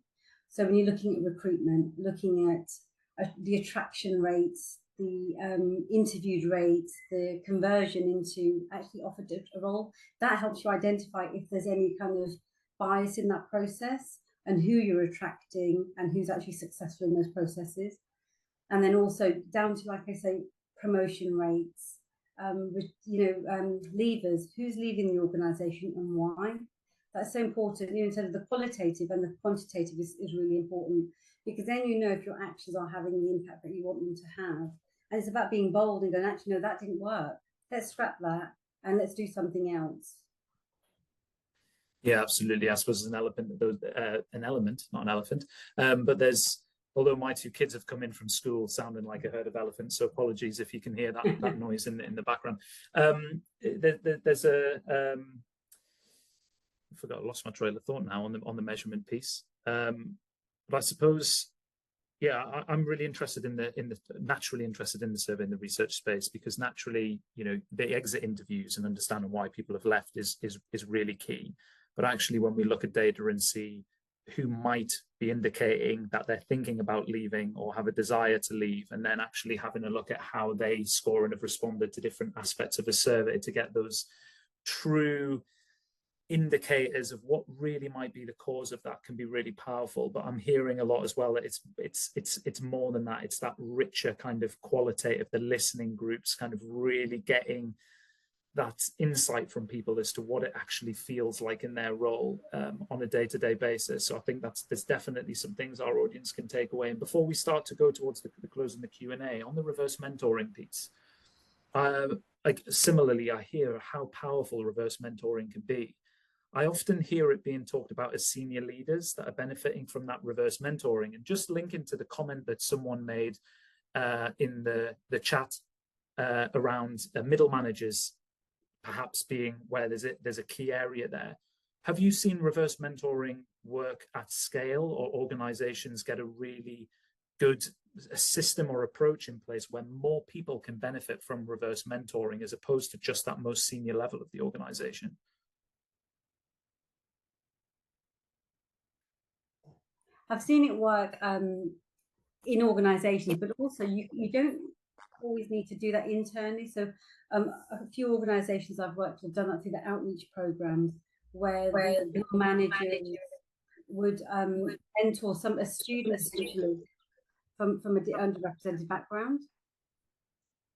So when you're looking at recruitment, looking at the attraction rates, the interviewed rates, the conversion into actually offered a role, that helps you identify if there's any kind of bias in that process, and who you're attracting and who's actually successful in those processes. And then also down to, like I say, promotion rates, leavers, who's leaving the organisation and why. That's so important. In terms of the qualitative and the quantitative is really important, because then if your actions are having the impact that you want them to have. And it's about being bold and going, actually, no, that didn't work. Let's scrap that and let's do something else. Yeah, absolutely. I suppose there's an element, not an elephant, but there's although my two kids have come in from school sounding like a herd of elephants, so apologies if you can hear that noise in the background. There's a I forgot, I lost my trail of thought now on the measurement piece. But I suppose, yeah, I'm really interested naturally interested in the survey and the research space, because naturally, you know, the exit interviews and understanding why people have left is really key. But actually, when we look at data and see who might be indicating that they're thinking about leaving or have a desire to leave, and then actually having a look at how they score and have responded to different aspects of a survey to get those true indicators of what really might be the cause of that, can be really powerful. But I'm hearing a lot as well that it's more than that. It's that richer kind of qualitative, the listening groups kind of really getting that insight from people as to what it actually feels like in their role on a day-to-day basis. So I think there's definitely some things our audience can take away. And before we start to go towards the close and the Q&A, on the reverse mentoring piece, like similarly, I hear how powerful reverse mentoring can be. I often hear it being talked about as senior leaders that are benefiting from that reverse mentoring. And just linking to the comment that someone made in the chat around middle managers perhaps being where there's a key area there. Have you seen reverse mentoring work at scale, or organizations get a really good system or approach in place where more people can benefit from reverse mentoring as opposed to just that most senior level of the organization? I've seen it work in organizations, but also you don't always need to do that internally. So a few organizations I've worked with have done that through the outreach programs, where the managers would mentor a student essentially from an underrepresented background.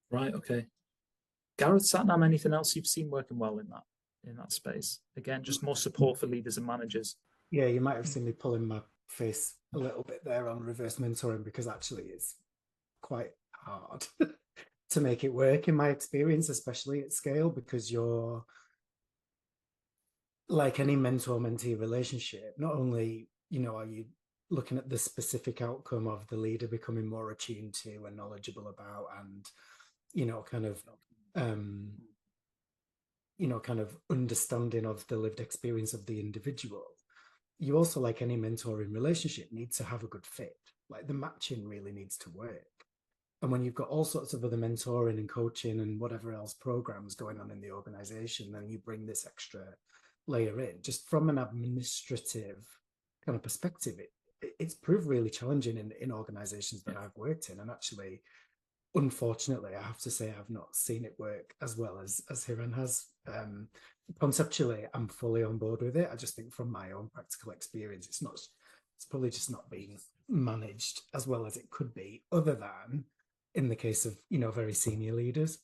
Right, okay. Gareth, Satnam, anything else you've seen working well in that space? Again, just more support for leaders and managers. Yeah, you might have seen me pulling my face a little bit there on reverse mentoring, because actually it's quite hard to make it work in my experience, especially at scale, because you're like any mentor-mentee relationship. Not only, you know, are you looking at the specific outcome of the leader becoming more attuned to and knowledgeable about, and, you know, kind of understanding of the lived experience of the individual. You also, like any mentoring relationship, need to have a good fit. Like the matching really needs to work. And when you've got all sorts of other mentoring and coaching and whatever else programs going on in the organization, then you bring this extra layer in. Just from an administrative kind of perspective, it's proved really challenging in organizations that I've worked in. And actually, unfortunately, I have to say I've not seen it work as well as Hiran has. Conceptually, I'm fully on board with it. I just think from my own practical experience, it's probably just not being managed as well as it could be, other than in the case of, you know, very senior leaders.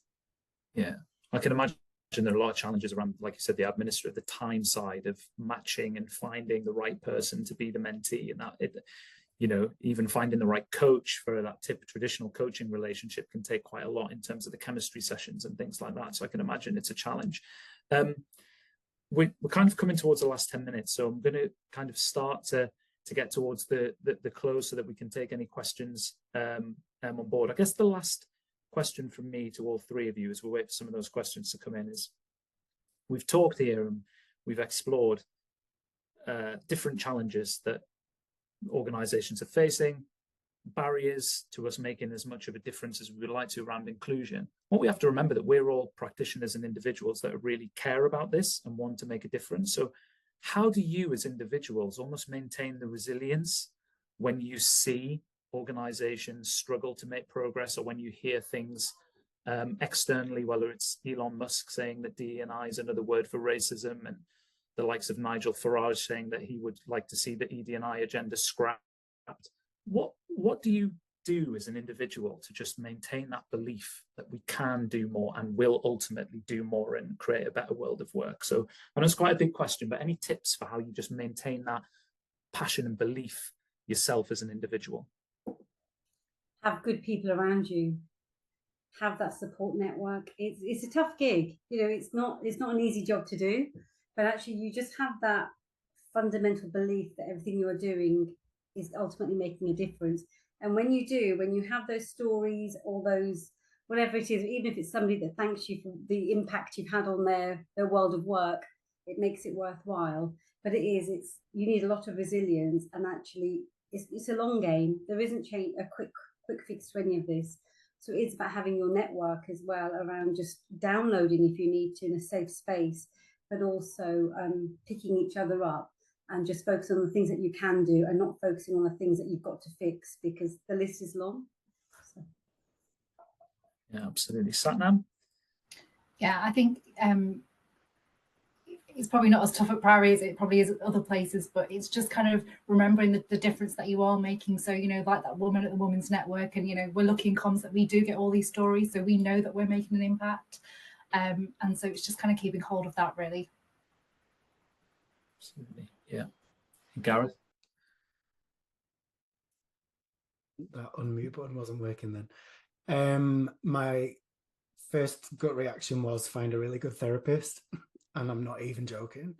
Yeah, I can imagine there are a lot of challenges around, like you said, the administrative, the time side of matching and finding the right person to be the mentee, and that you know, even finding the right coach for that traditional coaching relationship can take quite a lot in terms of the chemistry sessions and things like that. So I can imagine it's a challenge. We're kind of coming towards the last 10 minutes, so I'm going to kind of start to get towards the close so that we can take any questions on board. I guess the last question from me to all three of you, as we wait for some of those questions to come in, is we've talked here and we've explored different challenges that organizations are facing, barriers to us making as much of a difference as we would like to around inclusion. What we have to remember that we're all practitioners and individuals that really care about this and want to make a difference. So how do you as individuals almost maintain the resilience when you see organizations struggle to make progress, or when you hear things externally, whether it's Elon Musk saying that DE&I is another word for racism, and the likes of Nigel Farage saying that he would like to see the ED&I agenda scrapped? What do you do as an individual to just maintain that belief that we can do more and will ultimately do more and create a better world of work? So I know it's quite a big question, but any tips for how you just maintain that passion and belief yourself as an individual? Have good people around you. Have that support network. It's a tough gig. You know, it's not an easy job to do, but actually you just have that fundamental belief that everything you are doing is ultimately making a difference. And when you do, when you have those stories or those, whatever it is, even if it's somebody that thanks you for the impact you've had on their world of work, it makes it worthwhile. But you need a lot of resilience, and actually it's a long game. There isn't a quick fix to any of this. So it's about having your network as well around just downloading if you need to in a safe space, but also picking each other up and just focus on the things that you can do and not focusing on the things that you've got to fix, because the list is long. So. Yeah, absolutely. Satnam? Yeah, I think it's probably not as tough at Priory as it probably is at other places, but it's just kind of remembering the difference that you are making. So, you know, like that woman at the Women's Network, and, you know, we're lucky in comms that we do get all these stories, so we know that we're making an impact. And so it's just kind of keeping hold of that, really. Absolutely, yeah. Gareth? That unmute button wasn't working then. My first gut reaction was find a really good therapist, and I'm not even joking.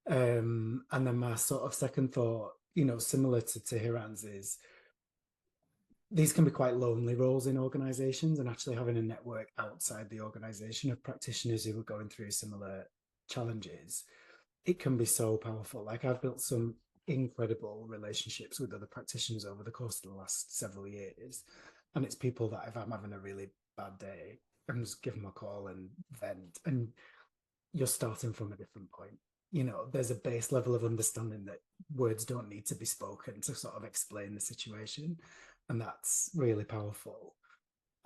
And then my sort of second thought, you know, similar to Hiran's, is these can be quite lonely roles in organizations, and actually having a network outside the organization of practitioners who are going through similar challenges, it can be so powerful. Like, I've built some incredible relationships with other practitioners over the course of the last several years, and it's people that if I'm having a really bad day, I'm just give them a call and vent, and you're starting from a different point. You know, there's a base level of understanding that words don't need to be spoken to sort of explain the situation, and that's really powerful.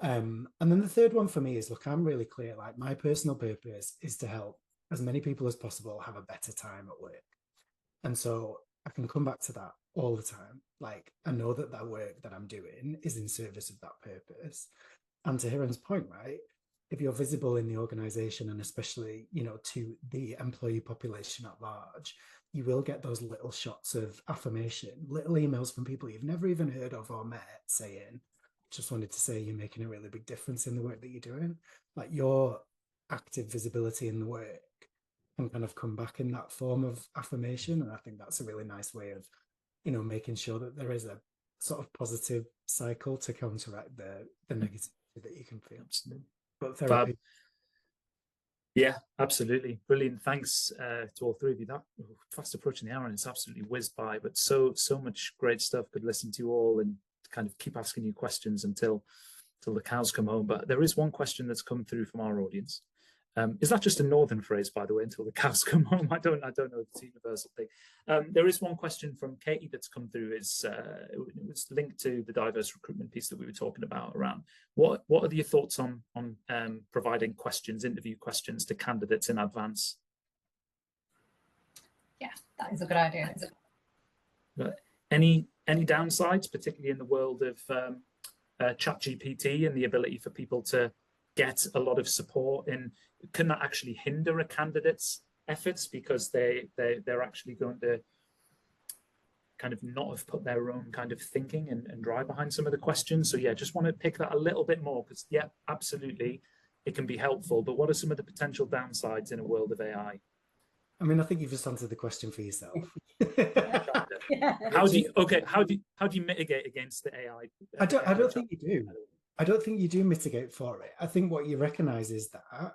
And then the third one for me is, look, I'm really clear, like, my personal purpose is to help as many people as possible have a better time at work. And so I can come back to that all the time. Like, I know that that work that I'm doing is in service of that purpose. And to Hiran's point, right, if you're visible in the organization, and especially, you know, to the employee population at large, you will get those little shots of affirmation, little emails from people you've never even heard of or met saying, just wanted to say you're making a really big difference in the work that you're doing. Like, your active visibility in the work can kind of come back in that form of affirmation. And I think that's a really nice way of, you know, making sure that there is a sort of positive cycle to counteract the negativity that you can feel. Absolutely. But therapy. Yeah, absolutely. Brilliant. Thanks to all three of you. That fast approaching the hour, and it's absolutely whizzed by, but so much great stuff. Could listen to all and kind of keep asking you questions until the cows come home. But there is one question that's come through from our audience. Is that just a northern phrase, by the way, until the cows come home? I don't know if it's a universal thing. There is one question from Katie that's come through. It was linked to the diverse recruitment piece that we were talking about around what are your thoughts on providing questions, interview questions to candidates in advance? Yeah, that is a good idea. Any downsides, particularly in the world of ChatGPT and the ability for people to get a lot of support in? Can that actually hinder a candidate's efforts because they're actually going to kind of not have put their own kind of thinking and drive behind some of the questions? So yeah, just want to pick that a little bit more, because yeah, absolutely, it can be helpful. But what are some of the potential downsides in a world of AI? I mean, I think you've just answered the question for yourself. How do you mitigate against the AI? I don't think you do. I don't think you do mitigate for it. I think what you recognize is that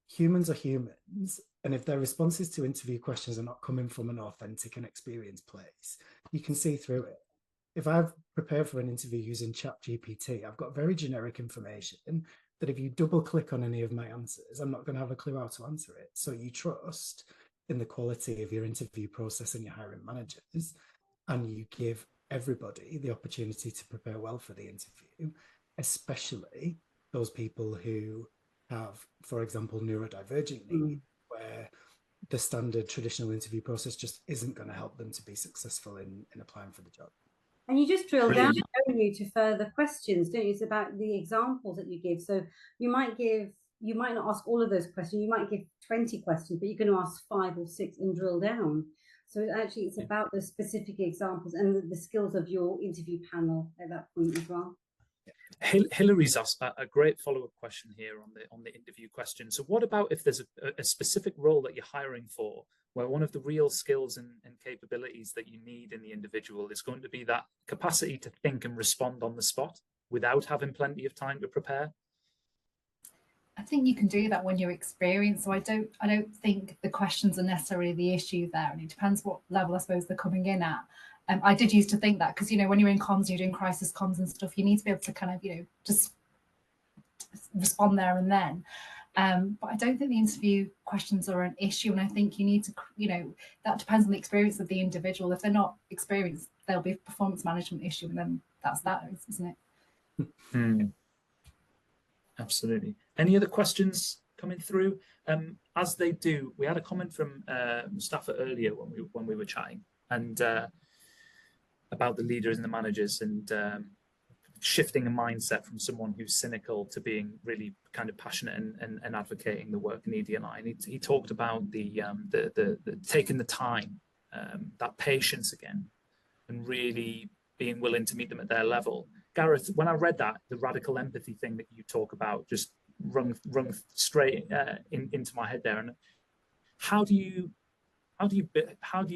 humans are humans, and if their responses to interview questions are not coming from an authentic and experienced place, you can see through it. If I've prepared for an interview using ChatGPT, I've got very generic information that if you double click on any of my answers, I'm not going to have a clue how to answer it. So you trust in the quality of your interview process and your hiring managers, and you give everybody the opportunity to prepare well for the interview, especially those people who have, for example, neurodivergent needs, where the standard traditional interview process just isn't going to help them to be successful in applying for the job. And you just drill down, don't you, to further questions, don't you? It's about the examples that you give. So you might not ask all of those questions. You might give 20 questions, but you're going to ask 5 or 6 and drill down. So actually, it's about the specific examples and the skills of your interview panel at that point as well. Hillary's asked a great follow-up question here on the interview question. So what about if there's a specific role that you're hiring for, where one of the real skills and capabilities that you need in the individual is going to be that capacity to think and respond on the spot without having plenty of time to prepare? I think you can do that when you're experienced. So I don't think the questions are necessarily the issue there, and it depends what level I suppose they're coming in at. I did used to think that, because, you know, when you're in comms, you're doing crisis comms and stuff, you need to be able to kind of, you know, just respond there and then. But I don't think the interview questions are an issue, and I think you need to, you know, that depends on the experience of the individual. If they're not experienced, there'll be a performance management issue, and then that's that, isn't it? Absolutely. Any other questions coming through? As they do, we had a comment from Mustafa earlier when we were chatting, and about the leaders and the managers, and shifting a mindset from someone who's cynical to being really kind of passionate and advocating the work in ED&I. And he talked about the taking the time, that patience again, and really being willing to meet them at their level. Gareth, when I read that, the radical empathy thing that you talk about just rung straight into my head there. And how do you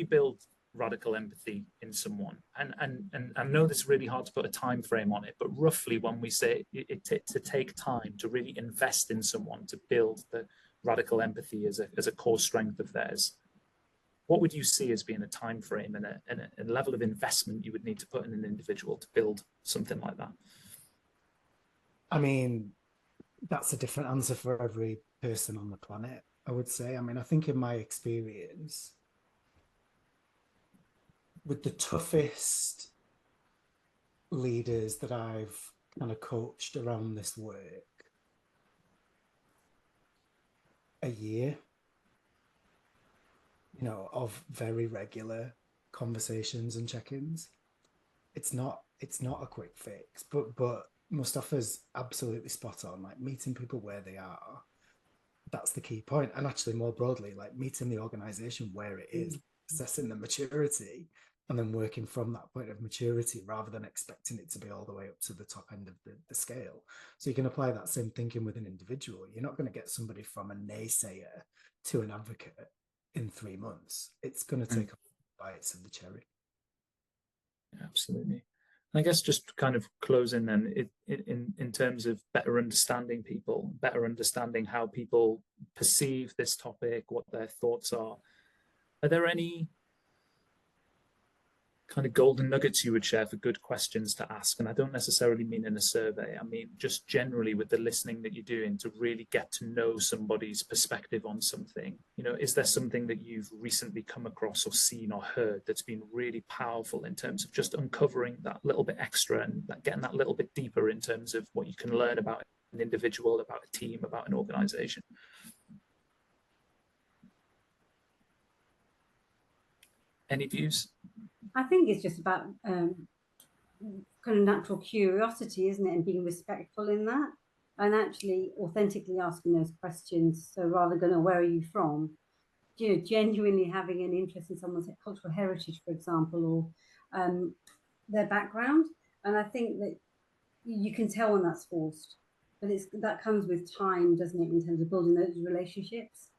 build radical empathy in someone? And I know it's really hard to put a time frame on it, but roughly, when we say to take time to really invest in someone to build the radical empathy as a core strength of theirs, what would you see as being a time frame and a level of investment you would need to put in an individual to build something like that? I mean, that's a different answer for every person on the planet, I would say. I mean, I think in my experience, with the toughest leaders that I've kind of coached around this work, a year, you know, of very regular conversations and check-ins. It's not a quick fix, but Mustafa's absolutely spot on. Like, meeting people where they are, that's the key point. And actually, more broadly, like, meeting the organization where it is, assessing the maturity, and then working from that point of maturity rather than expecting it to be all the way up to the top end of the scale. So you can apply that same thinking with an individual. You're not going to get somebody from a naysayer to an advocate in 3 months. It's going to take bites of the cherry. Absolutely. I guess just kind of closing then, in terms of better understanding people, better understanding how people perceive this topic, what their thoughts are there any kind of golden nuggets you would share for good questions to ask? And I don't necessarily mean in a survey. I mean, just generally with the listening that you're doing to really get to know somebody's perspective on something. You know, is there something that you've recently come across or seen or heard that's been really powerful in terms of just uncovering that little bit extra and getting that little bit deeper in terms of what you can learn about an individual, about a team, about an organization? Any views? I think it's just about kind of natural curiosity, isn't it? And being respectful in that, and actually authentically asking those questions. So rather than, where are you from? You know, genuinely having an interest in someone's cultural heritage, for example, or their background. And I think that you can tell when that's forced, but that comes with time, doesn't it, in terms of building those relationships?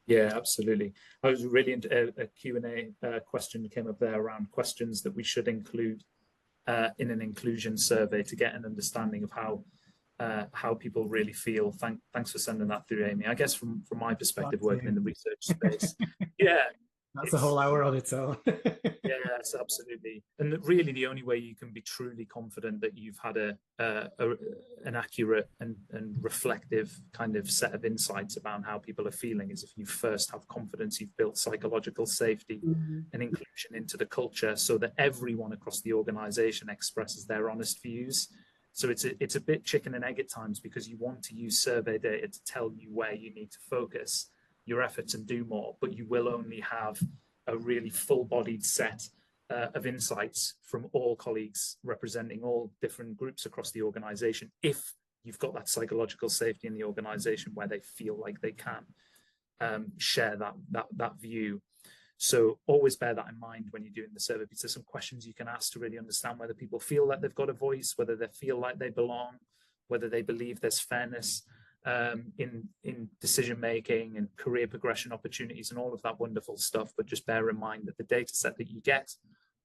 Yeah, absolutely. I was really into a Q&A question that came up there around questions that we should include in an inclusion survey to get an understanding of how people really feel. Thanks for sending that through, Amy. I guess from my perspective, working in the research space, yeah, that's a whole hour on its own. Yes, absolutely. And really, the only way you can be truly confident that you've had an accurate and reflective kind of set of insights about how people are feeling is if you first have confidence, you've built psychological safety and inclusion into the culture so that everyone across the organization expresses their honest views. So it's a bit chicken and egg at times, because you want to use survey data to tell you where you need to focus your efforts and do more, but you will only have a really full-bodied set of insights from all colleagues representing all different groups across the organization if you've got that psychological safety in the organization where they feel like they can share that view. So always bear that in mind when you're doing the survey, because there's some questions you can ask to really understand whether people feel like they've got a voice, whether they feel like they belong, whether they believe there's fairness. in decision making and career progression opportunities and all of that wonderful stuff. But just bear in mind that the data set that you get,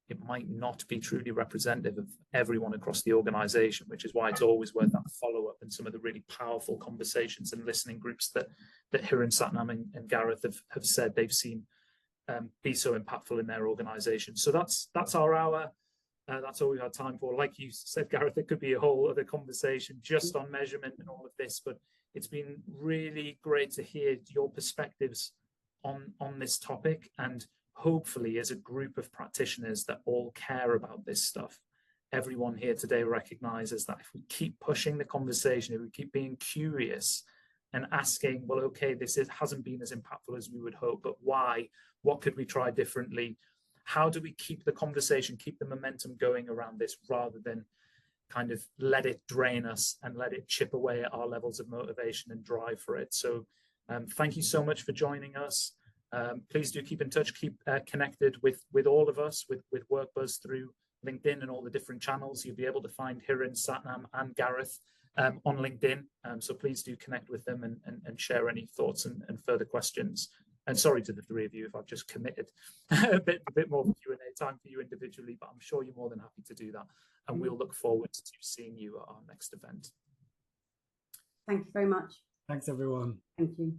it might not be truly representative of everyone across the organization, which is why it's always worth that follow-up and some of the really powerful conversations and listening groups that Hiren, Satnam and Gareth have said they've seen be so impactful in their organization. So that's our hour. That's all we've had time for. Like you said, Gareth, it could be a whole other conversation just on measurement and all of this, but it's been really great to hear your perspectives on this topic. And hopefully, as a group of practitioners that all care about this stuff, everyone here today recognizes that if we keep pushing the conversation, if we keep being curious and asking, well, okay, this hasn't been as impactful as we would hope, but why? What could we try differently? How do we keep the conversation, keep the momentum going around this rather than kind of let it drain us and let it chip away at our levels of motivation and drive for it? So thank you so much for joining us. Please do keep in touch, keep connected with all of us, with WorkBuzz through LinkedIn and all the different channels. You'll be able to find Hiren, Satnam and Gareth on LinkedIn. So please do connect with them and share any thoughts and further questions. And sorry to the three of you if I've just committed a bit more Q&A time for you individually, but I'm sure you're more than happy to do that. And we'll look forward to seeing you at our next event. Thank you very much. Thanks, everyone. Thank you.